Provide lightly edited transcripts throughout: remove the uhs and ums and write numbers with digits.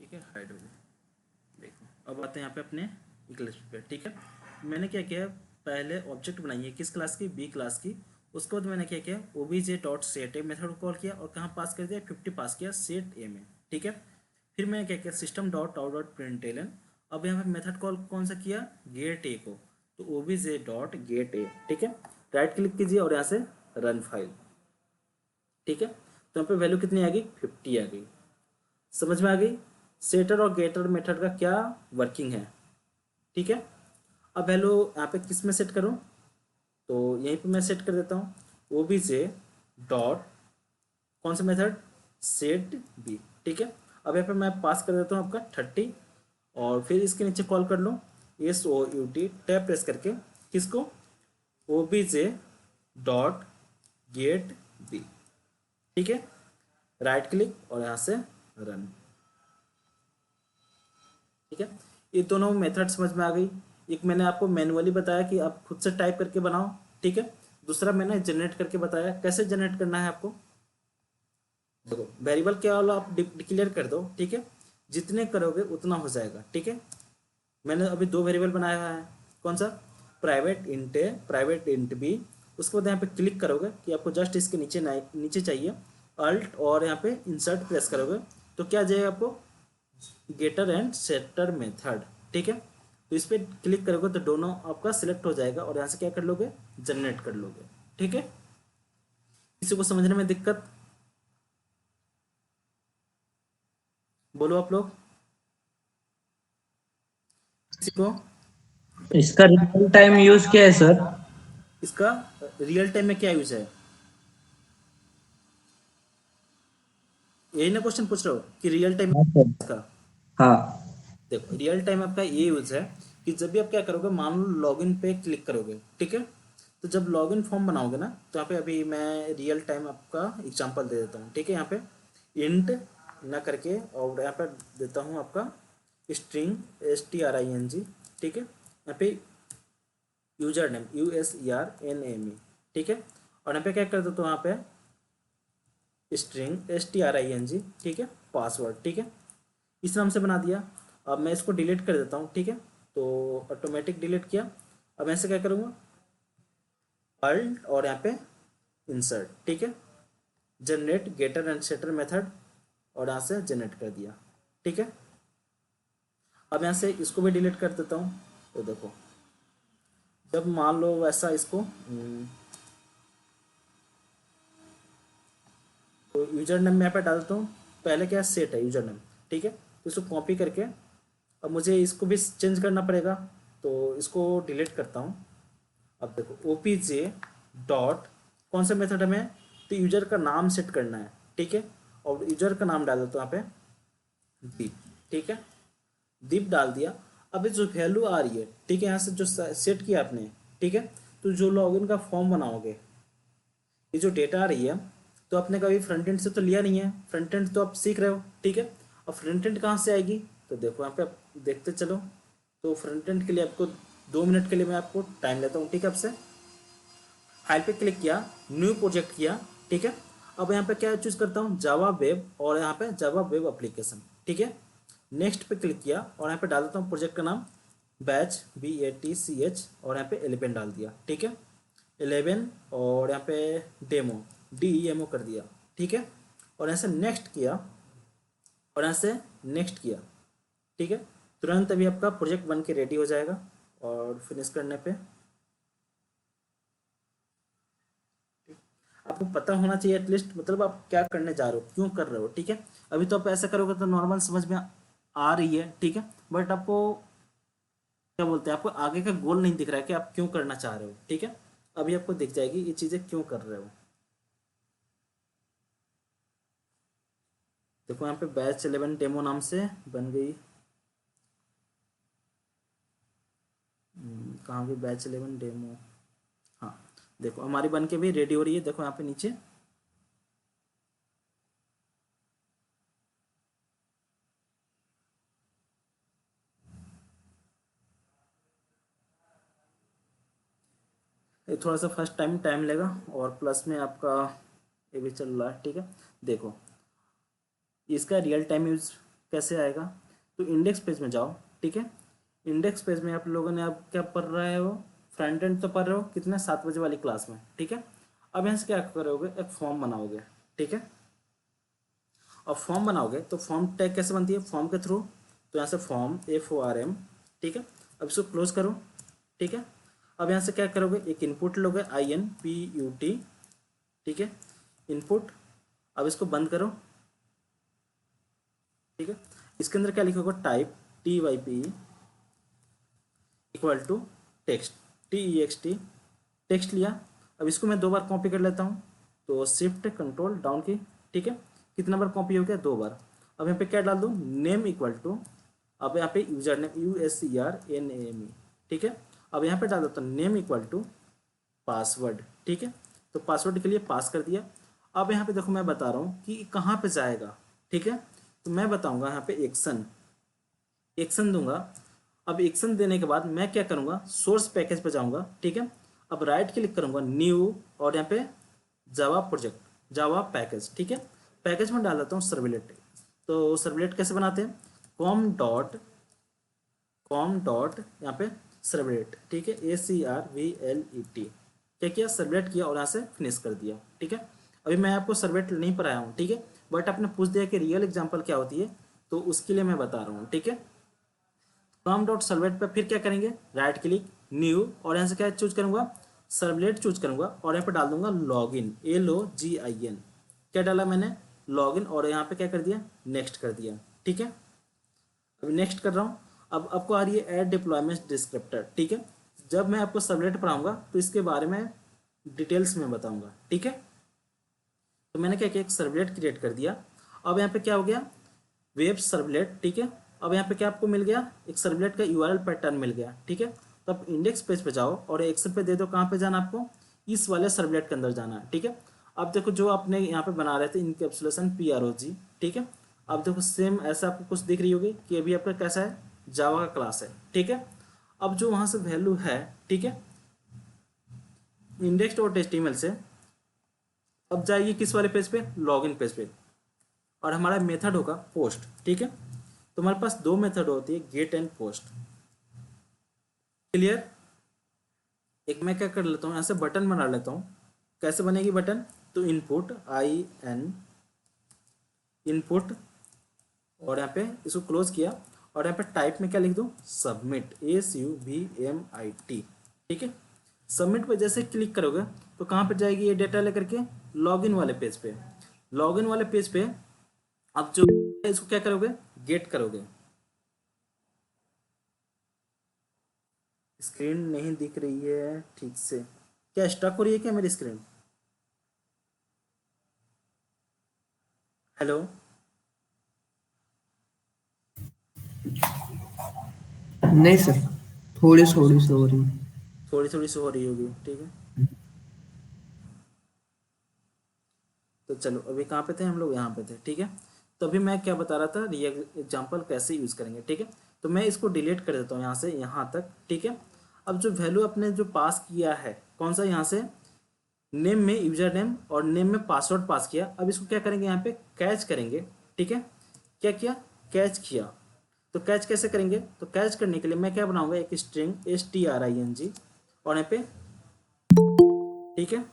ठीक है, हाइड हो गई। देखो अब आते हैं यहाँ पे अपने इक्लिप्स पे। ठीक है, मैंने क्या किया, पहले ऑब्जेक्ट बनाई है किस क्लास की, बी क्लास की। उसके बाद मैंने क्या किया, OBJ dot set a method को कॉल किया और कहाँ पास कर दिया, 50 पास किया सेट ए में। ठीक है, फिर मैंने क्या किया, system dot out dot print. अब यहाँ पे मेथड कॉल कौन सा किया, गेट ए को। तो ओबीजे डॉट गेट ए। ठीक है, राइट क्लिक कीजिए और यहाँ से रन फाइल। ठीक है, तो यहाँ पे वैल्यू कितनी आ गई, 50 आ गई। समझ में आ गई सेटर और गेटर मेथड का क्या वर्किंग है। ठीक है, अब वैल्यू यहाँ पे किस में सेट करूँ, तो यहीं पे मैं सेट कर देता हूँ, ओबीजे डॉट कौन सा मेथड, सेट बी। ठीक है, अब यहाँ पे मैं पास कर देता हूँ आपका 30 और फिर इसके नीचे कॉल कर लो SOUT टैब प्रेस करके किसको, ओबीजे डॉट गेट बी। ठीक है, राइट क्लिक और यहाँ से रन। ठीक है, ये दोनों मेथड समझ में आ गई। एक मैंने आपको मैनुअली बताया कि आप खुद से टाइप करके बनाओ। ठीक है, दूसरा मैंने जनरेट करके बताया कैसे जनरेट करना है आपको। देखो वेरिएबल क्या वाला आप डिक्लेयर कर दो। ठीक है, जितने करोगे उतना हो जाएगा। ठीक है, मैंने अभी 2 वेरिएबल बनाया है, कौन सा, प्राइवेट इंट ए, प्राइवेट इंट बी। उसके बाद यहाँ पे क्लिक करोगे कि आपको जस्ट इसके नीचे नीचे चाहिए, अल्ट और यहाँ पे इंसर्ट प्रेस करोगे तो क्या आ जाएगा आपको, गेटर एंड सेटर मेथड। ठीक है, तो इस पर क्लिक करोगे तो दोनों आपका सिलेक्ट हो जाएगा और यहाँ से क्या कर लोगे, जनरेट कर लोगे। ठीक है, किसी को समझने में दिक्कत, बोलो आप लोग, किसी को। इसका रियल टाइम यूज क्या है सर? इसका रियल टाइम में क्या यूज है, यही ना क्वेश्चन पूछ रहे हो कि रियल टाइम हाँ सर। का। हाँ। देखो रियल टाइम आपका ये यूज है कि जब भी आप क्या करोगे, मान लो लॉगिन पे क्लिक करोगे। ठीक है, तो जब लॉगिन फॉर्म बनाओगे ना, तो यहाँ पे अभी मैं रियल टाइम आपका एग्जांपल दे देता हूँ। ठीक है, यहाँ पे इंट ना करके और यहाँ पे देता हूँ आपका स्ट्रिंग STRING। ठीक है, यहाँ पे यूजर नेम USERNAME। ठीक है, और यहाँ पे क्या कर देता हूँ, यहाँ पे स्ट्रिंग STRING। ठीक है, पासवर्ड। ठीक है, इस नाम से बना दिया। अब मैं इसको डिलीट कर देता हूँ। ठीक है, तो ऑटोमेटिक डिलीट किया। अब ऐसे क्या करूँगा, अल्ट और यहाँ पे इंसर्ट। ठीक है, generate getter and setter method और यहाँ से जनरेट कर दिया। ठीक है, अब यहाँ से इसको भी डिलीट कर देता हूँ। तो देखो जब मान लो वैसा इसको तो यूजर नेम मैं यहाँ पे डालता हूँ, पहले क्या सेट है यूजर नेम। ठीक है, तो इसको कॉपी करके अब मुझे इसको भी चेंज करना पड़ेगा, तो इसको डिलीट करता हूँ। अब देखो OPJ डॉट कौन सा मेथड हमें, तो यूजर का नाम सेट करना है। ठीक है, और यूजर का नाम डाल देता हूँ यहाँ पे दीप। ठीक है, दीप डाल दिया। अब ये जो वैल्यू आ रही है, ठीक है, यहाँ से जो सेट किया आपने, ठीक है, तो जो लॉगिन का फॉर्म बनाओगे, ये जो डेटा आ रही है, तो आपने कभी फ्रंट एंड से तो लिया नहीं है, फ्रंट एंड तो आप सीख रहे हो। ठीक है, अब फ्रंट एंड कहाँ से आएगी, तो देखो यहाँ पे आप देखते चलो। तो फ्रंट एंड के लिए आपको 2 मिनट के लिए मैं आपको टाइम लेता हूँ। ठीक है, आपसे फाइल पे क्लिक किया, न्यू प्रोजेक्ट किया। ठीक है, अब यहाँ पे क्या चूज करता हूँ, जावा वेब और यहाँ पे जावा वेब एप्लीकेशन। ठीक है, नेक्स्ट पे क्लिक किया और यहाँ पे डाल देता हूँ प्रोजेक्ट का नाम बैच BATCH और यहाँ पे 11 डाल दिया। ठीक है, 11 और यहाँ पे डेमो DEMO कर दिया। ठीक है, और यहाँ से नेक्स्ट किया और यहाँ से नेक्स्ट किया। ठीक है, तुरंत अभी आपका प्रोजेक्ट बन के रेडी हो जाएगा और फिनिश करने पे आपको पता होना चाहिए एटलीस्ट, मतलब आप क्या करने जा रहे हो, क्यों कर रहे हो। ठीक है, अभी तो आप ऐसा करोगे तो नॉर्मल समझ में आ रही है। ठीक है, बट आपको क्या बोलते हैं, आपको आगे का गोल नहीं दिख रहा है कि आप क्यों करना चाह रहे हो। ठीक है, अभी आपको दिख जाएगी ये चीज़ें क्यों कर रहे हो। देखो यहाँ पे बैच 11 डेमो नाम से बन गई। कहाँ गई बैच 11 डेमो, हाँ देखो हमारी बन के भी रेडी हो रही है। देखो यहाँ पे नीचे ये थोड़ा सा फर्स्ट टाइम लेगा और प्लस में आपका ये भी चल रहा है। ठीक है, देखो इसका रियल टाइम यूज कैसे आएगा, तो इंडेक्स पेज में जाओ, ठीक है। इंडेक्स पेज में आप लोगों ने अब क्या पढ़ रहे हो, फ्रंट एंड तो पढ़ रहे हो कितने 7 बजे वाली क्लास में, ठीक है। अब यहाँ से क्या करोगे, एक फॉर्म बनाओगे, ठीक है। और फॉर्म बनाओगे तो फॉर्म टैग कैसे बनती है, फॉर्म के थ्रू, तो यहाँ से फॉर्म FORM, ठीक है। अब इसको क्लोज करो, ठीक है। अब यहाँ से क्या करोगे, एक इनपुट लोगे INPUT, ठीक है, इनपुट। अब इसको बंद करो, ठीक है। इसके अंदर क्या लिखोगे, type TYPE equal to text TEXT, text लिया। अब इसको मैं 2 बार कॉपी कर लेता हूँ, तो शिफ्ट कंट्रोल डाउन की, ठीक है। कितना बार कॉपी हो गया, 2 बार। अब यहाँ पे क्या डाल दूँ, नेम इक्वल टू, अब यहाँ पे यूजर नेम USERNAME, ठीक है। अब यहाँ पे डाल देता हूँ नेम इक्वल टू पासवर्ड, ठीक है। तो पासवर्ड के लिए पास कर दिया। अब यहाँ पे देखो मैं बता रहा हूँ कि कहाँ पे जाएगा, ठीक है। तो मैं बताऊँगा यहाँ पे एक्शन दूंगा। अब एक्शन देने के बाद मैं क्या करूँगा, सोर्स पैकेज पे जाऊँगा, ठीक है। अब राइट क्लिक करूँगा न्यू, और यहाँ पे जावा प्रोजेक्ट, जावा पैकेज, ठीक है। पैकेज में डाल देता हूँ सर्वलेट। तो सर्वलेट कैसे बनाते हैं, कॉम डॉट यहाँ पे सर्वलेट, ठीक है, ACRVLET। क्या किया, सर्वलेट किया और यहाँ से फिनिश कर दिया, ठीक है। अभी मैं आपको सर्वलेट नहीं पढ़ाया हूँ, ठीक है, बट आपने पूछ दिया कि रियल एग्जाम्पल क्या होती है, तो उसके लिए मैं बता रहा हूँ, ठीक है। कॉम डॉट सर्वलेट पर फिर क्या करेंगे, राइट क्लिक न्यू, और यहाँ से क्या चूज करूँगा, सर्वलेट चूज करूँगा, और यहाँ पे डाल दूंगा लॉगिन, LOGIN। क्या डाला मैंने, लॉगिन, और यहाँ पे क्या कर दिया, नेक्स्ट कर दिया, ठीक है। अभी नेक्स्ट कर रहा हूँ। अब आपको आ रही है ऐड डिप्लॉयमेंट डिस्क्रिप्टर, ठीक है। जब मैं आपको सर्वलेट पढ़ाऊंगा तो इसके बारे में डिटेल्स में बताऊंगा, ठीक है। तो मैंने क्या किया, एक सर्वलेट क्रिएट कर दिया। अब यहाँ पे क्या हो गया, वेब सर्वलेट, ठीक है। अब यहाँ पे क्या आपको मिल गया, एक सर्वलेट का URL पैटर्न मिल गया, ठीक है। तो आप इंडेक्स पेज पे जाओ और एक्सेल पे दे दो, कहाँ पे जाना आपको, इस वाले सर्वलेट के अंदर जाना है, ठीक है। अब देखो जो आपने यहाँ पे बना रहे थे इनकैप्सुलेशन PROG, ठीक है। अब देखो सेम ऐसा आपको कुछ दिख रही होगी कि अभी आपका कैसा है, जावा का क्लास है, ठीक है। अब जो वहाँ से वैल्यू है, ठीक है, इंडेक्स डॉट HTML से अब जाएगी किस वाले पेज पे, लॉगिन पेज पे, और हमारा मेथड होगा पोस्ट, ठीक है। तो हमारे पास 2 मेथड होती है, गेट एंड पोस्ट, क्लियर। एक मैं क्या कर लेता हूँ, यहाँ से बटन बना लेता हूँ। कैसे बनेगी बटन, तो इनपुट इनपुट, और यहाँ पे इसको क्लोज किया, और यहाँ पे टाइप में क्या लिख दूँ, सबमिट, SUBMIT, ठीक है। सबमिट पे जैसे क्लिक करोगे तो कहाँ पे जाएगी ये डेटा लेकर के, लॉगिन वाले पेज पे। लॉगिन वाले पेज पे अब जो इसको क्या करोगे, गेट करोगे। स्क्रीन नहीं दिख रही है ठीक से, क्या स्टक हो रही है क्या मेरी स्क्रीन, हेलो। नहीं सर, थोड़ी थोड़ी सी हो रही है। थोड़ी थोड़ी सी हो रही होगी, ठीक है। तो चलो अभी कहाँ पे थे हम लोग, यहाँ पे थे, ठीक है। तो अभी मैं क्या बता रहा था, रियल एग्जाम्पल कैसे यूज़ करेंगे, ठीक है। तो मैं इसको डिलीट कर देता हूँ यहाँ से यहाँ तक, ठीक है। अब जो वैल्यू अपने जो पास किया है, कौन सा, यहाँ से नेम में यूजर नेम और नेम में पासवर्ड पास किया। अब इसको क्या करेंगे, यहाँ पे कैच करेंगे, ठीक है। क्या किया, कैच किया। तो कैच कैसे करेंगे, तो कैच करने के लिए मैं क्या बनाऊंगा, एक स्ट्रिंग STRING, और यहाँ पे, ठीक है।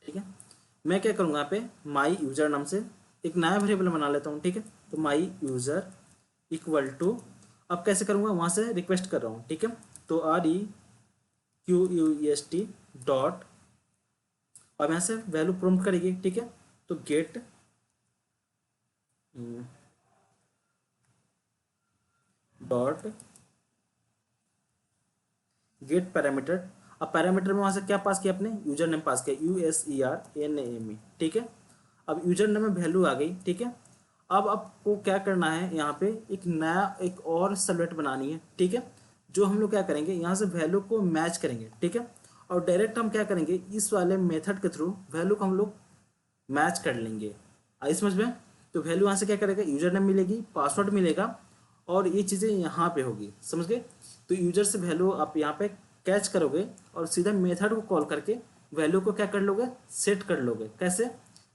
ठीक है, मैं क्या करूँगा, यहाँ पे माई यूजर नाम से एक नया वेरिएबल बना लेता हूँ, ठीक है। तो माई यूजर इक्वल टू, अब कैसे करूँगा, वहाँ से रिक्वेस्ट कर रहा हूँ, ठीक है। तो REQUEST डॉट, अब यहाँ से वैल्यू प्रॉम्प्ट करेगी, ठीक है। तो गेट पैरामीटर। अब पैरामीटर में वहाँ से क्या पास किया, अपने यूजर नेम पास किया, USERNAME, ठीक है। अब यूजर नेम में वैल्यू आ गई, ठीक है। अब आपको क्या करना है, यहाँ पे एक नया एक और सर्वलेट बनानी है, ठीक है। जो हम लोग क्या करेंगे, यहाँ से वैल्यू को मैच करेंगे, ठीक है। और डायरेक्ट हम क्या करेंगे, इस वाले मेथड के थ्रू वैल्यू को हम लोग मैच कर लेंगे। आई समझ में। तो वैल्यू यहाँ से क्या करेगा, यूजर नेम मिलेगी, पासवर्ड मिलेगा, और ये चीज़ें यहाँ पे होगी, समझ गए। तो यूजर से वैल्यू आप यहाँ पे कैच करोगे और सीधा मेथड को कॉल करके वैल्यू को क्या कर लोगे, सेट कर लोगे। कैसे,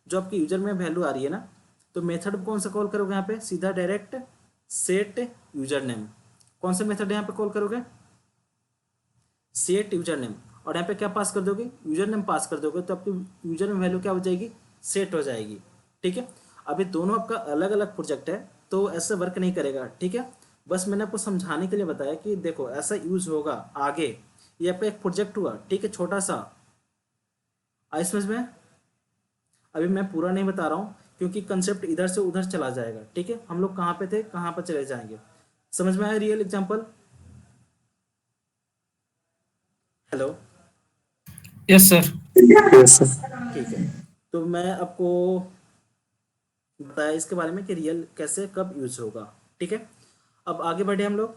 जो आपकी यूजर में वैल्यू आ रही है ना, तो मेथड को कौन सा कॉल करोगे यहाँ पे, सीधा डायरेक्ट सेट यूजर नेम। कौन सा मेथड यहाँ पे कॉल करोगे, सेट यूजर नेम, और यहाँ पे क्या पास कर दोगे, यूजर नेम पास कर दोगे, तो आपकी यूजर में वैल्यू क्या हो जाएगी, सेट हो जाएगी। ठीक है, अभी दोनों आपका अलग अलग प्रोजेक्ट है तो ऐसे वर्क नहीं करेगा। ठीक है, बस मैंने आपको समझाने के लिए बताया कि देखो ऐसा यूज होगा आगे। ये आपका एक प्रोजेक्ट हुआ, ठीक है, छोटा सा, आई समझ में। अभी मैं पूरा नहीं बता रहा हूँ क्योंकि कंसेप्ट इधर से उधर चला जाएगा। ठीक है, हम लोग कहाँ पे थे, कहाँ पर चले जाएंगे, समझ में आया real example. Hello, yes sir. ठीक है, तो मैं आपको बताया इसके बारे में कि रियल कैसे कब यूज होगा। ठीक है, अब आगे बढ़े हम लोग।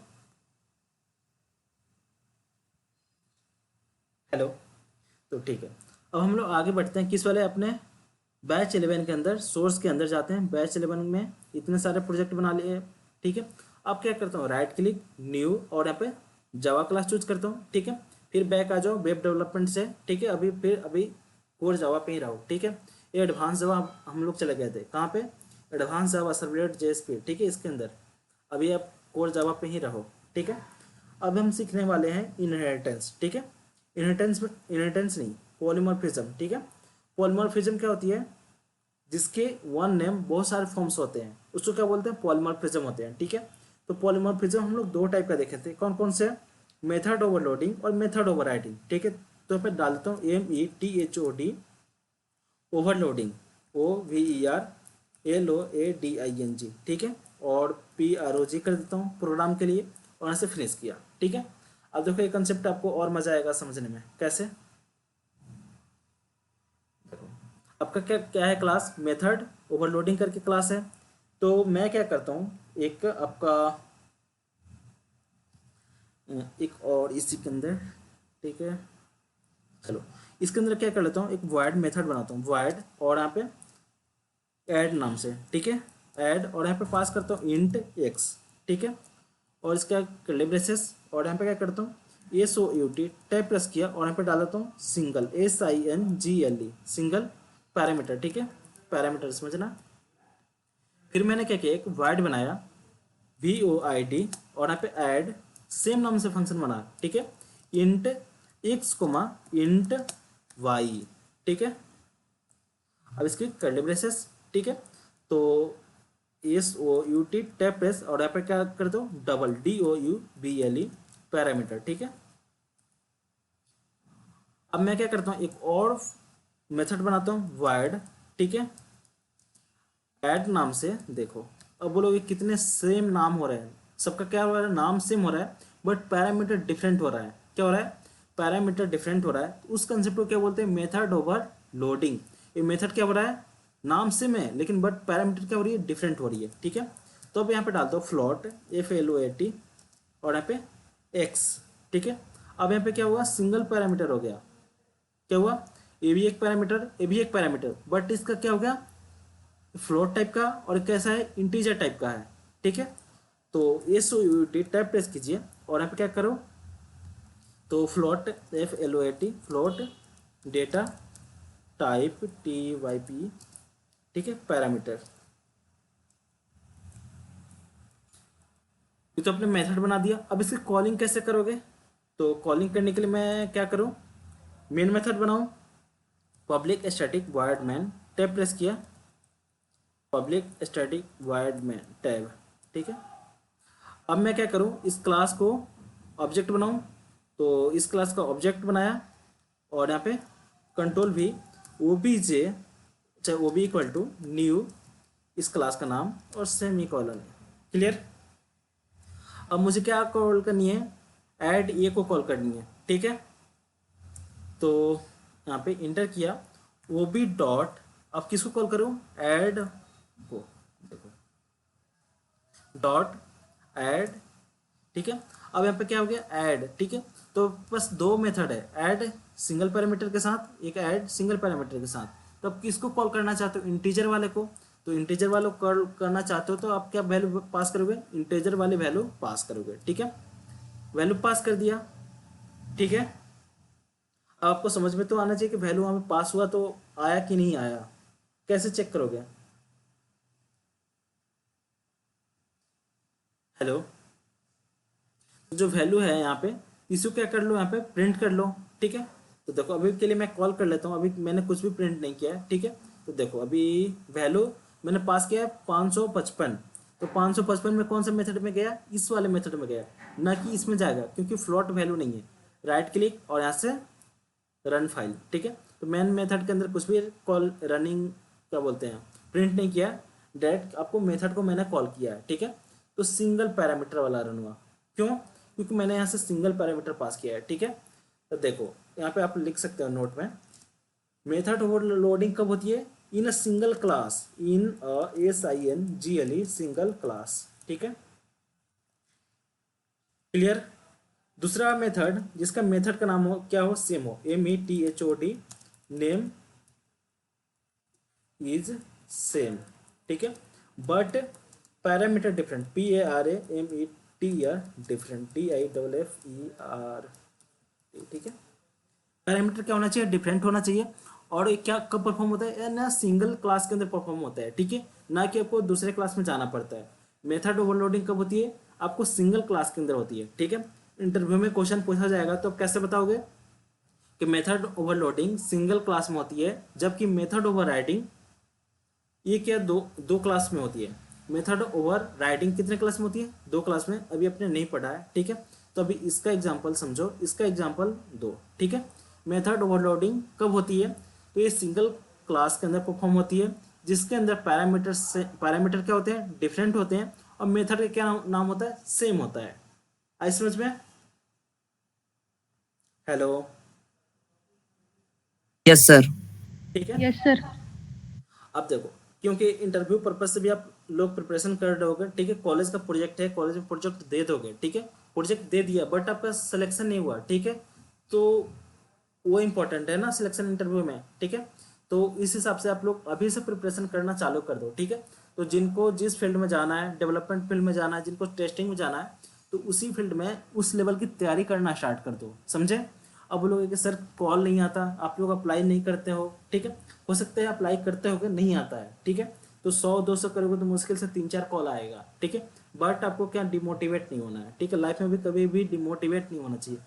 हेलो, तो ठीक है, अब हम लोग आगे बढ़ते हैं किस वाले, अपने बैच 11 के अंदर, सोर्स के अंदर जाते हैं। बैच 11 में इतने सारे प्रोजेक्ट बना लिए। ठीक है, अब क्या करता हूँ, राइट क्लिक न्यू, और यहाँ पे जावा क्लास चूज करता हूँ। ठीक है, फिर बैक आ जाओ वेब डेवलपमेंट से। ठीक है, अभी कोर जावा पे ही रहो। ठीक है, ये एडवांस जावा हम लोग चले गए थे, कहाँ पे, एडवांस जावा सर्वलेट जेएसपी। ठीक है, इसके अंदर अभी आप कोर जावा पे ही रहो। ठीक है, अब हम सीखने वाले हैं इनहेरिटेंस। ठीक है, इनहेरिटेंस नहीं, पॉलीमॉर्फिज्म। ठीक है, पॉलीमॉर्फिज्म क्या होती है, जिसके वन नेम बहुत सारे फॉर्म्स होते हैं, उसको क्या बोलते हैं, पॉलीमॉर्फिज्म होते हैं। ठीक है, तो पॉलीमॉर्फिज्म हम लोग दो टाइप का देखे थे, कौन कौन से, मेथड ओवरलोडिंग और मेथड ओवरराइडिंग। ठीक है, तो मैं डाल देता हूँ METHOD ओवरलोडिंग, OVERLOADING। ठीक है, और PROG कर देता हूँ प्रोग्राम के लिए, और ऐसे फिनिश किया। ठीक है, अब देखो ये कंसेप्ट आपको और मजा आएगा समझने में। कैसे, आपका क्या क्या है क्लास, मेथड ओवरलोडिंग करके क्लास है। तो मैं क्या करता हूँ, एक आपका एक और इसी के अंदर, ठीक है, चलो इसके अंदर क्या कर लेता हूँ, एक वॉइड मेथड बनाता हूँ, वॉइड, और यहाँ पे ऐड नाम से। ठीक है, ऐड, और यहाँ पे पास करता हूँ इंट x। ठीक है, और इसका कर्ली ब्रेसेस, और यहाँ पे क्या करता हूँ, SOUT टैब प्रेस किया, और यहाँ पे डाल देता हूँ सिंगल, SINGLE, सिंगल पैरामीटर। ठीक है, पैरामीटर समझना। फिर मैंने क्या किया, एक वॉइड बनाया VOID, और यहाँ पे ऐड, सेम नाम से फंक्शन बना। ठीक है, इंट x, इंट y। ठीक है, अब इसकी कर्ली ब्रेसेस। ठीक है, तो SOUT टैब प्रेस, और यहाँ पे क्या कर दो, डबल DOUBLE पैरामीटर। ठीक है, अब मैं क्या करता हूँ, एक और मेथड बनाता हूँ वॉइड। ठीक है, ऐड नाम से। देखो अब बोलोगे कितने सेम नाम हो रहे हैं, सबका क्या हो रहा है, नाम सेम हो रहा है, बट पैरामीटर डिफरेंट हो रहा है। क्या हो रहा है, पैरामीटर डिफरेंट हो रहा है। उस कंसेप्ट को क्या बोलते हैं, मेथड ओवर लोडिंग। ये मेथड क्या हो रहा है, नाम सेम है लेकिन बट पैरामीटर क्या हो रही है, डिफरेंट हो रही है। ठीक है, तो अब यहाँ पे डाल दो फ्लोट, FLOAT, और यहाँ पे x। ठीक है, अब यहाँ पे क्या हुआ, सिंगल पैरामीटर हो गया। क्या हुआ, ये भी एक पैरामीटर, ये भी एक पैरामीटर, बट इसका क्या हो गया, फ्लोट टाइप का, और कैसा है, इंटीजर टाइप का है। ठीक है, तो SOUT टाइप प्रेस कीजिए, और यहाँ पे क्या करो, तो float, FLOAT, float data type TYP। ठीक है, पैरामीटर। ये तो अपने मेथड बना दिया। अब इसकी कॉलिंग कैसे करोगे, तो कॉलिंग करने के लिए मैं क्या करूँ, मेन मेथड बनाऊँ, public static void main, tab press किया, public static void main tab. ठीक है, अब मैं क्या करूँ, इस क्लास को ऑब्जेक्ट बनाऊँ, तो इस क्लास का ऑब्जेक्ट बनाया, और यहाँ पे कंट्रोल V, OBJ, चाहे OB इक्वल टू न्यू, इस क्लास का नाम, और सेमी कॉलन। क्लियर। अब मुझे क्या कॉल करनी है, ऐड ये को कॉल करनी है। ठीक है, तो यहाँ पे इंटर किया, OB डॉट, अब किसको कॉल करूँ, ऐड को, देखो डॉट ऐड। ठीक है, अब यहाँ पे क्या हो गया, ऐड। ठीक है, तो बस दो मेथड है, ऐड सिंगल पैरामीटर के साथ, एक ऐड सिंगल पैरामीटर के साथ। तो अब किसको कॉल करना चाहते हो, इंटीजर वाले को, तो इंटीजर वालों करना चाहते हो तो आप क्या वैल्यू पास करोगे, इंटीजर वाले वैल्यू पास करोगे, ठीक है। वैल्यू पास कर दिया, ठीक है। अब आपको समझ में तो आना चाहिए कि वैल्यू वहाँ पे पास हुआ तो आया कि नहीं आया, कैसे चेक करोगे। हेलो, जो वैल्यू है यहाँ पे इसको क्या कर लो, यहाँ पे प्रिंट कर लो, ठीक है। तो देखो अभी के लिए मैं कॉल कर लेता हूँ, अभी मैंने कुछ भी प्रिंट नहीं किया है, ठीक है। तो देखो अभी वैल्यू मैंने पास किया है 555, तो 555 में कौन सा मेथड में गया, इस वाले मेथड में गया, ना कि इसमें जाएगा क्योंकि फ्लोट वैल्यू नहीं है। राइट क्लिक और यहाँ से रन फाइल, ठीक है। तो मेन मेथड के अंदर कुछ भी कॉल रनिंग क्या बोलते हैं प्रिंट नहीं किया, डायरेक्ट आपको मेथड को मैंने कॉल किया है, ठीक है। तो सिंगल पैरामीटर वाला रन हुआ, क्यों, क्योंकि मैंने यहाँ से सिंगल पैरामीटर पास किया है, ठीक है। तो देखो यहाँ पे आप लिख सकते हो नोट में, मेथड ओवरलोडिंग कब होती है, in a single class, in SINGLE single class, ठीक है, क्लियर। दूसरा मेथड जिसका मेथड का नाम हो क्या हो, सेम हो, METHOD, नेम इज सेम, ठीक है, but parameter different, PARAMETER different, DIFFER, ठीक है। पैरामीटर क्या होना चाहिए, डिफरेंट होना चाहिए। और ये क्या कब परफॉर्म होता है, ना सिंगल क्लास के अंदर परफॉर्म होता है, ठीक है, ना कि आपको दूसरे क्लास में जाना पड़ता है। मेथड ओवरलोडिंग कब होती है, आपको सिंगल क्लास के अंदर होती है, ठीक है। इंटरव्यू में क्वेश्चन पूछा जाएगा तो आप कैसे बताओगे कि मेथड ओवरलोडिंग सिंगल क्लास में होती है, जबकि मेथड ओवरराइडिंग ये क्या दो दो क्लास में होती है। मेथड ओवर राइडिंग कितने क्लास में होती है, दो क्लास में, अभी आपने नहीं पढ़ा है, ठीक है। तो अभी इसका एग्जांपल समझो, इसका एग्जांपल दो, ठीक है। मेथड ओवरलोडिंग कब होती है, तो ये सिंगल क्लास के अंदर परफॉर्म होती है, जिसके अंदर पैरामीटर क्या होते हैं, डिफरेंट होते हैं, और मेथड का क्या नाम होता है, सेम होता है। आई समझ में। Hello, yes sir. ठीक है। Yes sir. अब देखो, क्योंकि इंटरव्यू पर्पज से भी आप लोग प्रिपरेशन कर रहे होगे, ठीक है। कॉलेज का प्रोजेक्ट है, कॉलेज में प्रोजेक्ट दे दोगे, ठीक है। प्रोजेक्ट दे दिया बट आपका सिलेक्शन नहीं हुआ, ठीक है, तो वो इम्पोर्टेंट है ना सिलेक्शन इंटरव्यू में, ठीक है। तो इस हिसाब से आप लोग अभी से प्रिपरेशन करना चालू कर दो, ठीक है। तो जिनको जिस फील्ड में जाना है, डेवलपमेंट फील्ड में जाना है, जिनको टेस्टिंग में जाना है, तो उसी फील्ड में उस लेवल की तैयारी करना स्टार्ट कर दो, समझे। अब बोलोगे कि सर कॉल नहीं आता, आप लोग अप्लाई नहीं करते हो, ठीक है। हो सकता है अप्लाई करते हो नहीं आता है, ठीक है। तो 100-200 करोगे तो मुश्किल से 3-4 कॉल आएगा, ठीक है। बट आपको क्या डिमोटिवेट नहीं होना है, ठीक है। लाइफ में भी कभी भी डिमोटिवेट नहीं होना चाहिए,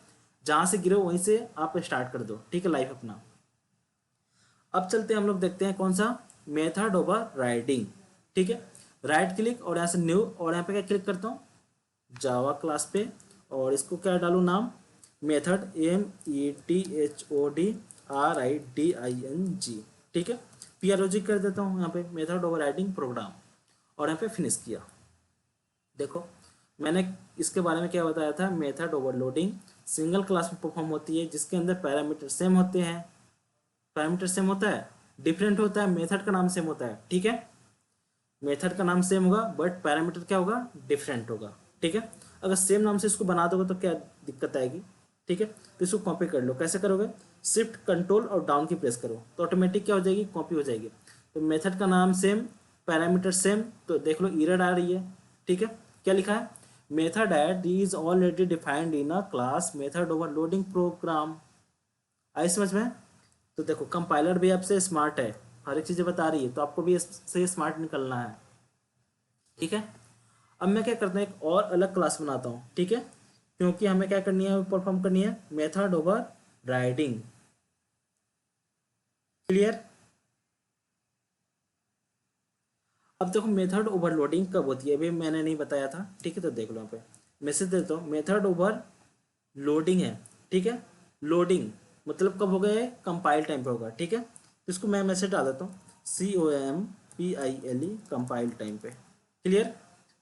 जहाँ से गिरो वहीं से आप स्टार्ट कर दो, ठीक है, लाइफ अपना। अब चलते हैं हम लोग देखते हैं कौन सा, मेथड ओवर राइडिंग, ठीक है। राइट क्लिक और यहाँ से न्यू, और यहाँ पे क्या क्लिक करता हूँ, जावा क्लास पे, और इसको क्या डालूँ नाम, मेथड METHODRIDING, ठीक है। PROG कर देता हूँ यहाँ पे, मेथड ओवर राइडिंग प्रोग्राम, और यहाँ पे फिनिश किया। देखो मैंने इसके बारे में क्या बताया था, मेथड ओवरलोडिंग सिंगल क्लास में परफॉर्म होती है, जिसके अंदर पैरामीटर सेम होते हैं, पैरामीटर सेम होता है, डिफरेंट होता है, मेथड का नाम सेम होता है, ठीक है। मेथड का नाम सेम होगा बट पैरामीटर क्या होगा, डिफरेंट होगा, ठीक है। अगर सेम नाम से इसको बना दोगे तो क्या दिक्कत आएगी, ठीक है। तो इसको कॉपी कर लो, कैसे करोगे, शिफ्ट कंट्रोल और डाउन की प्रेस करो तो ऑटोमेटिक क्या हो जाएगी, कॉपी हो जाएगी। तो मेथड का नाम सेम, पैरामीटर सेम, तो देख लो एरर आ रही है, ठीक है। क्या लिखा है, method add is already defined in a class method overloading program. आई समझ में। तो देखो कंपाइलर भी आपसे स्मार्ट है, हर एक चीज़ें बता रही है, तो आपको भी इससे स्मार्ट निकलना है, ठीक है। अब मैं क्या करता हूँ, एक और अलग क्लास बनाता हूँ, ठीक है, क्योंकि हमें क्या करनी है, परफॉर्म करनी है मेथड ओवर राइडिंग, क्लियर। अब देखो मेथड ओवरलोडिंग कब होती है, अभी मैंने नहीं बताया था, ठीक है। तो देख लो यहाँ पे मैसेज देता हूँ, मेथड ओवर लोडिंग है, ठीक है। लोडिंग मतलब कब होगा, ये कंपाइल टाइम पे होगा, ठीक है। तो इसको मैं मैसेज डाल देता हूँ, COMPILE कंपाइल टाइम पे, क्लियर।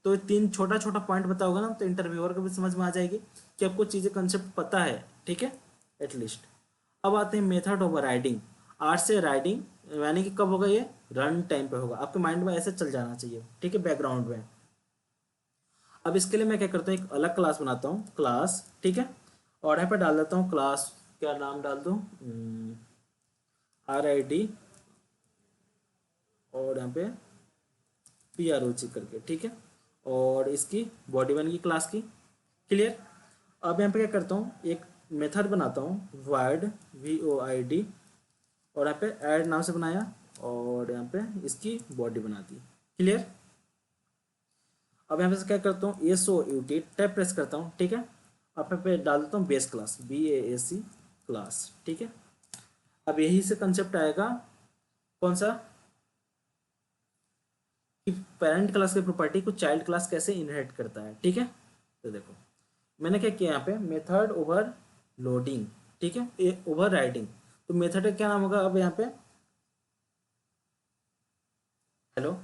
तो तीन छोटा छोटा पॉइंट बताओगे ना, तो इंटरव्यूअर को भी समझ में आ जाएगी कि आपको चीज़ें कंसेप्ट पता है, ठीक है, एटलीस्ट। अब आते हैं मेथड ओवर राइडिंग, आर से राइडिंग, यानी कि कब होगा, ये रन टाइम पे होगा, आपके माइंड में ऐसे चल जाना चाहिए, ठीक है, बैकग्राउंड में। अब इसके लिए मैं क्या करता हूँ, एक अलग क्लास बनाता हूँ, क्लास, ठीक है। और यहाँ पे डाल देता हूँ क्लास, क्या नाम डाल दूँ, RID, और यहाँ पे PROG करके, ठीक है। और इसकी बॉडी बन गई क्लास की। क्लियर। अब यहाँ पे क्या करता हूँ, एक मेथड बनाता हूँ void void, और यहाँ पे ऐड नाम से बनाया, और यहाँ पे इसकी बॉडी बना दी। क्लियर। अब यहाँ पे से क्या करता हूँ, SOUT टैब प्रेस करता हूँ, ठीक है। अब यहाँ पे डाल देता हूँ बेस क्लास, BASE क्लास, ठीक है। अब यही से कंसेप्ट आएगा कौन सा, कि पेरेंट क्लास की प्रॉपर्टी को चाइल्ड क्लास कैसे इनहेरिट करता है, ठीक है। तो देखो मैंने क्या किया यहाँ पे, मेथड ओवर लोडिंग, ठीक है, ओवर राइडिंग। तो मेथड का क्या नाम होगा अब यहाँ पे, हेलो,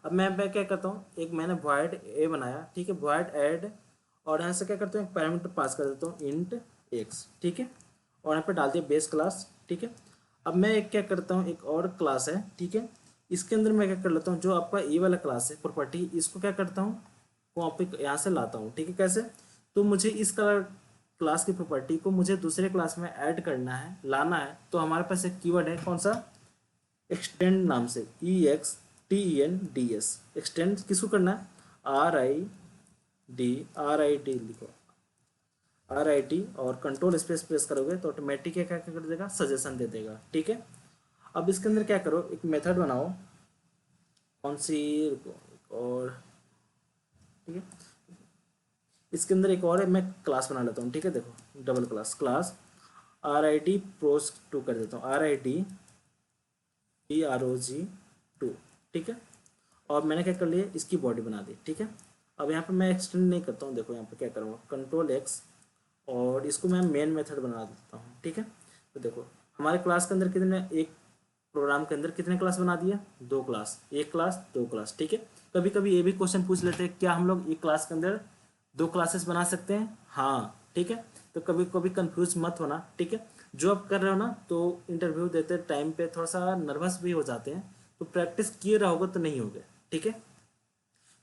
अब मैं यहाँ पे क्या करता हूँ, एक मैंने void a बनाया, ठीक है, void add, और यहाँ से क्या करता हूँ, एक पैरामीटर पास कर देता हूँ int x, ठीक है, और यहाँ पे डाल दिया बेस क्लास, ठीक है। अब मैं एक क्या करता हूँ, एक और क्लास है, ठीक है, इसके अंदर मैं क्या कर लेता हूँ, जो आपका ये वाला क्लास है प्रॉपर्टी, इसको क्या करता हूँ, कॉपी यहाँ से लाता हूँ, ठीक है। कैसे, तो मुझे इस कलर क्लास की प्रॉपर्टी को मुझे दूसरे क्लास में ऐड करना है, लाना है, तो हमारे पास एक कीवर्ड है कौन सा, एक्सटेंड नाम से, EXTENDS, एक्सटेंड किसको करना है, RID लिखो, RID, और कंट्रोल स्पेस प्रेस करोगे तो ऑटोमेटिक क्या क्या कर देगा, सजेशन दे देगा, ठीक है। अब इसके अंदर क्या करो, एक मेथड बनाओ, कौन सी, और ठीक है, इसके अंदर एक और है, मैं क्लास बना लेता हूँ, ठीक है। देखो डबल क्लास RID pros2 कर देता हूँ, RID PROG2, ठीक है। और मैंने क्या कर लिया, इसकी बॉडी बना दी, ठीक है। अब यहाँ पे मैं एक्सटेंड नहीं करता हूँ, देखो यहाँ पे क्या करूँगा, कंट्रोल X, और इसको मैं मेन मेथड बना देता हूँ, ठीक है। तो देखो हमारे क्लास के अंदर कितने, एक प्रोग्राम के अंदर कितने क्लास बना दिया, 2 क्लास, एक क्लास 2 क्लास, ठीक है। कभी कभी ये भी क्वेश्चन पूछ लेते हैं, क्या हम लोग एक क्लास के अंदर 2 क्लासेस बना सकते हैं, हाँ, ठीक है। तो कभी कभी कंफ्यूज मत होना, ठीक है। जो आप कर रहे हो ना, तो इंटरव्यू देते टाइम पे थोड़ा सा नर्वस भी हो जाते हैं, तो प्रैक्टिस किए रहोगे तो नहीं होगे, ठीक है।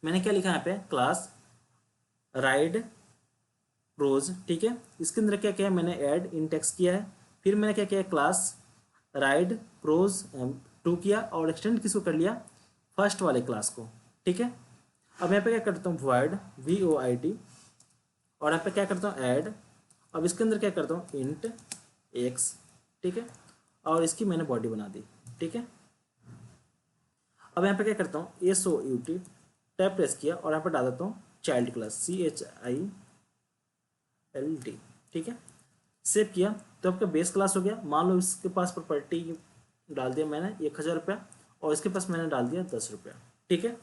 मैंने क्या लिखा यहाँ पे, क्लास राइड प्रोज, ठीक है। इसके अंदर क्या किया है, मैंने ऐड इंडेक्स किया है, फिर मैंने क्या किया, क्लास राइड प्रोज 2 किया, और एक्सटेंड किसको कर लिया, फर्स्ट वाले क्लास को, ठीक है। अब यहाँ पे क्या करता हूँ, void void, और यहाँ पे क्या करता हूँ, ऐड। अब इसके अंदर क्या करता हूँ, इंट x, ठीक है, और इसकी मैंने बॉडी बना दी, ठीक है। अब यहाँ पे क्या करता हूँ, SOUT टैब प्रेस किया, और यहाँ पे डाल देता हूँ चाइल्ड क्लास, CHILD, ठीक है। सेव किया तो आपका बेस क्लास हो गया। मान लो इसके पास प्रॉपर्टी डाल दिया मैंने 1000 रुपया, और इसके पास मैंने डाल दिया 10 रुपया, ठीक है।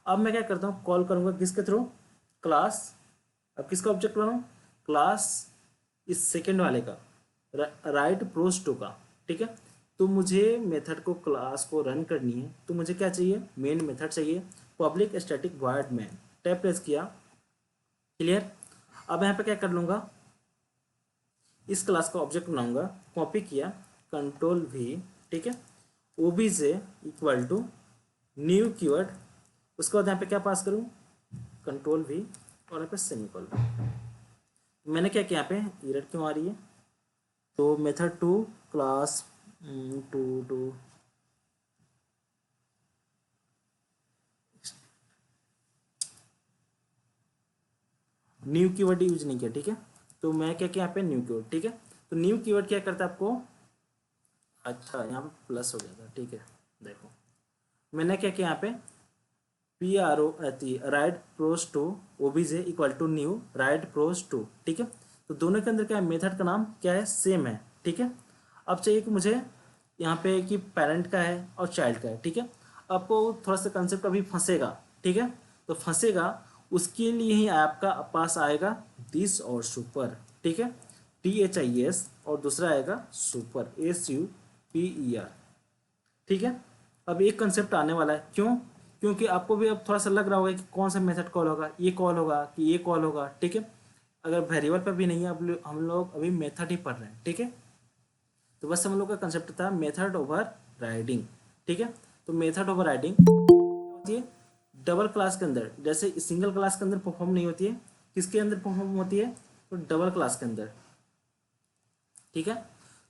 अब मैं क्या करता हूँ, कॉल करूँगा किसके थ्रू, क्लास, अब किसका ऑब्जेक्ट बनाऊँ, क्लास इस सेकेंड वाले का, राइट प्रोज2 का, ठीक है। तो मुझे मेथड को, क्लास को रन करनी है, तो मुझे क्या चाहिए, मेन मेथड चाहिए, public static void main, tab press किया, क्लियर। अब यहाँ पे क्या कर लूँगा, इस क्लास का ऑब्जेक्ट बनाऊंगा, कॉपी किया, कंट्रोल V, ठीक है, OBJ equal to new keyword, उसके बाद यहाँ पे क्या पास करूँ, कंट्रोल V, और यहाँ पे सेमीकोलन। मैंने क्या किया, यहाँ पे एरर क्यों आ रही है, तो method 2 class 2 new keyword use नहीं किया, ठीक है। तो मैं क्या किया यहाँ पे, न्यू कीवर्ड, ठीक है। तो न्यू कीवर्ड क्या करता है आपको, अच्छा यहाँ पे प्लस हो गया था, ठीक है। देखो मैंने क्या किया यहाँ पे, write prose 2 OBJ equal to new write prose 2, ठीक है। तो दोनों के अंदर क्या है, मेथड का नाम क्या है, सेम है, ठीक है। अब चाहिए कि मुझे यहाँ पे कि पेरेंट का है और चाइल्ड का है, ठीक है। आपको थोड़ा सा कंसेप्ट अभी फंसेगा, ठीक है। तो फंसेगा, उसके लिए ही आपका पास आएगा दिस और सुपर, ठीक है, THIS, और दूसरा आएगा सुपर, SUPER, ठीक है। अब एक कंसेप्ट आने वाला है, क्यों, क्योंकि आपको भी अब थोड़ा सा लग रहा होगा कि कौन सा मेथड कॉल होगा, ये कॉल होगा कि ये कॉल होगा, ठीक है। अगर वेरिएबल पे भी नहीं है, अब हम लोग अभी मेथड ही पढ़ रहे हैं, ठीक है। तो बस हम लोग का कंसेप्ट था मेथड ओवर राइडिंग, ठीक है। तो मेथड ओवर राइडिंग होती है डबल क्लास के अंदर, जैसे सिंगल क्लास के अंदर परफॉर्म नहीं होती है, किसके अंदर परफॉर्म होती है, तो डबल क्लास के अंदर, ठीक है।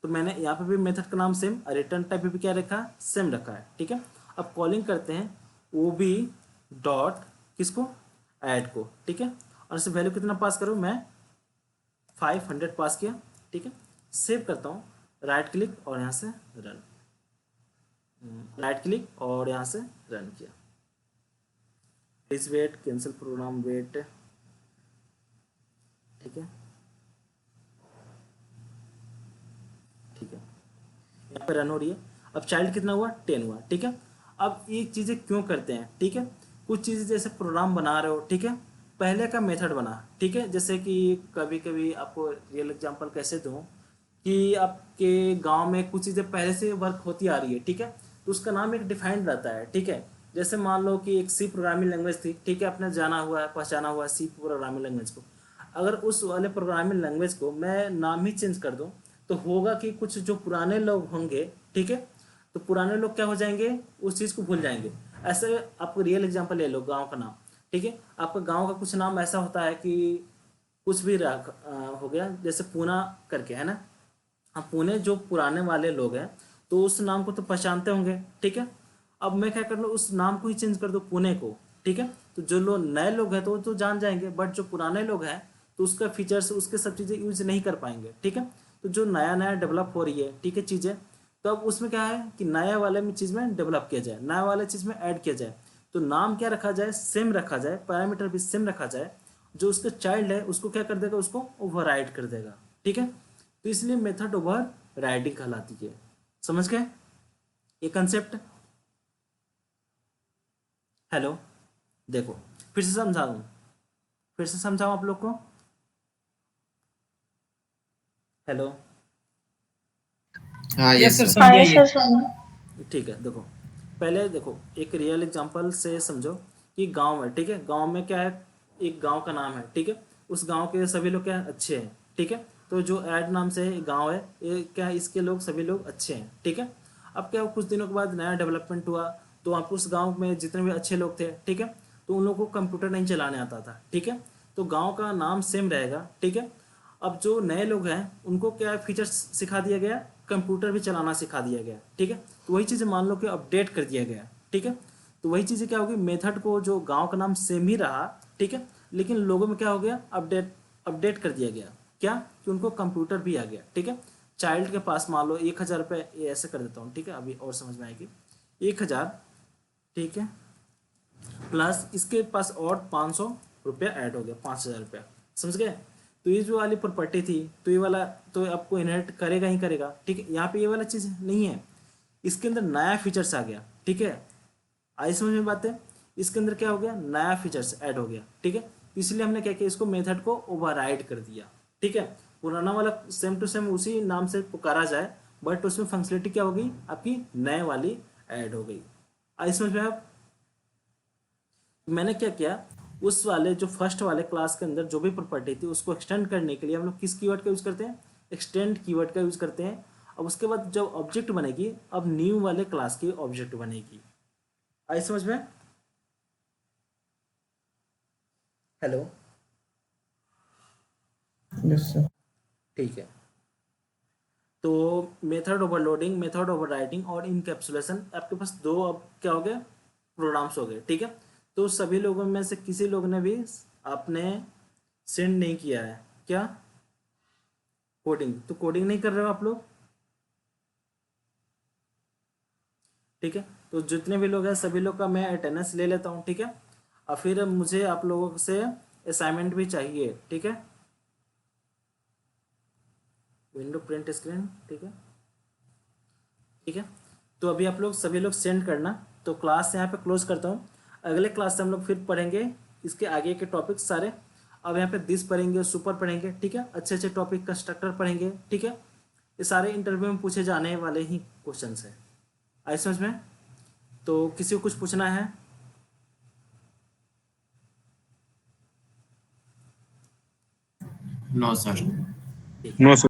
तो मैंने यहाँ पे भी मेथड का नाम सेम, रिटर्न टाइप पे भी क्या रखा है, सेम रखा है, ठीक है। अब कॉलिंग करते हैं ओ बी डॉट किसको, ऐड को, ठीक है। और इसे वैल्यू कितना पास करूँ मैं, 500 पास किया, ठीक है। सेव करता हूँ, राइट क्लिक और यहाँ से रन, राइट क्लिक और यहाँ से रन किया। Please wait, cancel program wait, ठीक है, ठीक है। यहाँ पे रन हो रही है। अब चाइल्ड कितना हुआ, 10 हुआ, ठीक है। अब ये चीज़ें क्यों करते हैं, ठीक है। कुछ चीज़ें जैसे प्रोग्राम बना रहे हो, ठीक है, पहले का मेथड बना, ठीक है। जैसे कि कभी कभी आपको रियल एग्जांपल कैसे दूँ, कि आपके गांव में कुछ चीज़ें पहले से वर्क होती आ रही है, ठीक है, तो उसका नाम एक डिफाइंड रहता है, ठीक है। जैसे मान लो कि एक सी प्रोग्रामिंग लैंग्वेज थी, ठीक है, आपने जाना हुआ है, पहचाना हुआ है सी प्रोग्रामिंग लैंग्वेज को। अगर उस वाले प्रोग्रामिंग लैंग्वेज को मैं नाम ही चेंज कर दूं, तो होगा कि कुछ जो पुराने लोग होंगे, ठीक है, तो पुराने लोग क्या हो जाएंगे, उस चीज़ को भूल जाएंगे। ऐसे आपको रियल एग्जांपल ले लो, गांव का नाम, ठीक है, आपका गांव का कुछ नाम ऐसा होता है कि कुछ भी हो गया, जैसे पूना करके है ना। अब पुणे जो पुराने वाले लोग हैं, तो उस नाम को तो पहचानते होंगे, ठीक है। अब मैं क्या कर लूँ, उस नाम को ही चेंज कर दो पुणे को, ठीक है। तो जो लोग नए लोग हैं तो वो तो जान जाएंगे, बट जो पुराने लोग हैं तो उसका फीचर्स, उसके सब चीज़ें यूज नहीं कर पाएंगे, ठीक है। तो जो नया नया डेवलप हो रही है, ठीक है, चीज़ें, तो अब उसमें क्या है कि नया वाले में चीज़ में डेवलप किया जाए, नया वाले चीज़ में ऐड किया जाए। तो नाम क्या रखा जाए, सेम रखा जाए, पैरामीटर भी सेम रखा जाए। जो उसका चाइल्ड है उसको क्या कर देगा, उसको ओवरराइड कर देगा, ठीक है। तो इसलिए मेथड ओवर राइडिंग कहलाती है। समझ गए ये कंसेप्ट। हेलो, देखो फिर से समझाऊं, फिर से समझाऊं आप लोग को। हेलो, हाँ यस यस सर, सर। हाँ यस समझाइए। सर सुनो। ठीक है, देखो पहले देखो एक रियल एग्जांपल से समझो कि गांव है, ठीक है, गांव में क्या है, एक गांव का नाम है, ठीक है। उस गांव के सभी लोग क्या है, अच्छे हैं, ठीक है। तो जो ऐड नाम से गांव है, ये क्या है, इसके लोग सभी लोग अच्छे हैं, ठीक है। अब क्या हुआ, कुछ दिनों के बाद नया डेवलपमेंट हुआ, तो आप उस गांव में जितने भी अच्छे लोग थे, ठीक है, तो उन लोगों को कंप्यूटर नहीं चलाने आता था, ठीक है। तो गांव का नाम सेम रहेगा, ठीक है। अब जो नए लोग हैं उनको क्या फीचर्स सिखा दिया गया, कंप्यूटर भी चलाना सिखा दिया गया, ठीक है। तो वही चीज़ें मान लो कि अपडेट कर दिया गया, ठीक है। तो वही चीज़ें क्या होगी, मेथड को जो गांव का नाम सेम ही रहा, ठीक है, लेकिन लोगों में क्या हो गया, अपडेट अपडेट कर दिया गया, क्या, कि उनको कंप्यूटर भी आ गया, ठीक है। चाइल्ड के पास मान लो 1,000 रुपये, ये ऐसे कर देता हूँ, ठीक है, अभी और समझ में आएगी। 1,000, ठीक है, प्लस इसके पास और 500 रुपया ऐड हो गया, 5,000 रुपया, समझ गए। तो ये जो वाली प्रॉपर्टी थी, तो ये वाला तो आपको इनहेरिट करेगा ही करेगा, ठीक है। यहाँ पे ये वाला चीज़ नहीं है, इसके अंदर नया फीचर्स आ गया, ठीक है। आई समझ में बात है, इसके अंदर क्या हो गया, नया फीचर्स ऐड हो गया, ठीक है। इसलिए हमने क्या किया, इसको मेथड को ओवरराइड कर दिया, ठीक है। पुराना वाला सेम टू सेम उसी नाम से पुकारा जाए, बट उसमें फंक्शनलिटी क्या होगी, आपकी नए वाली ऐड हो गई। आई समझ में आप। मैंने क्या किया, उस वाले जो फर्स्ट वाले क्लास के अंदर जो भी प्रॉपर्टी थी उसको एक्सटेंड करने के लिए हम लोग किस कीवर्ड का यूज करते हैं, एक्सटेंड कीवर्ड का यूज करते हैं। अब उसके बाद जब ऑब्जेक्ट बनेगी, अब न्यू वाले क्लास की ऑब्जेक्ट बनेगी। आई समझ में। Hello, yes sir. ठीक है। तो मेथड ओवरलोडिंग, मेथड ओवरराइडिंग और इनकैप्सुलेशन, आपके पास दो अब क्या हो गए, प्रोग्राम्स हो गए, ठीक है। तो सभी लोगों में से किसी लोग ने भी आपने सेंड नहीं किया है क्या, कोडिंग, तो कोडिंग नहीं कर रहे हो आप लोग, ठीक है। तो जितने भी लोग हैं सभी लोग का मैं अटेंडेंस ले लेता हूँ, ठीक है। और फिर मुझे आप लोगों से असाइनमेंट भी चाहिए, ठीक है। विंडो प्रिंट स्क्रीन, ठीक है, ठीक है। तो अभी आप लोग सभी लोग सेंड करना। तो क्लास यहाँ पे क्लोज करता हूँ। अगले क्लास से हम लोग फिर पढ़ेंगे इसके आगे के टॉपिक्स सारे। अब यहाँ पे दिस पढ़ेंगे, सुपर पढ़ेंगे, ठीक है, अच्छे अच्छे टॉपिक कंस्ट्रक्टर पढ़ेंगे, ठीक है। ये सारे इंटरव्यू में पूछे जाने वाले ही क्वेश्चन है। आई समझ में। तो किसी को कुछ पूछना है। No sir. ठीक नो सर।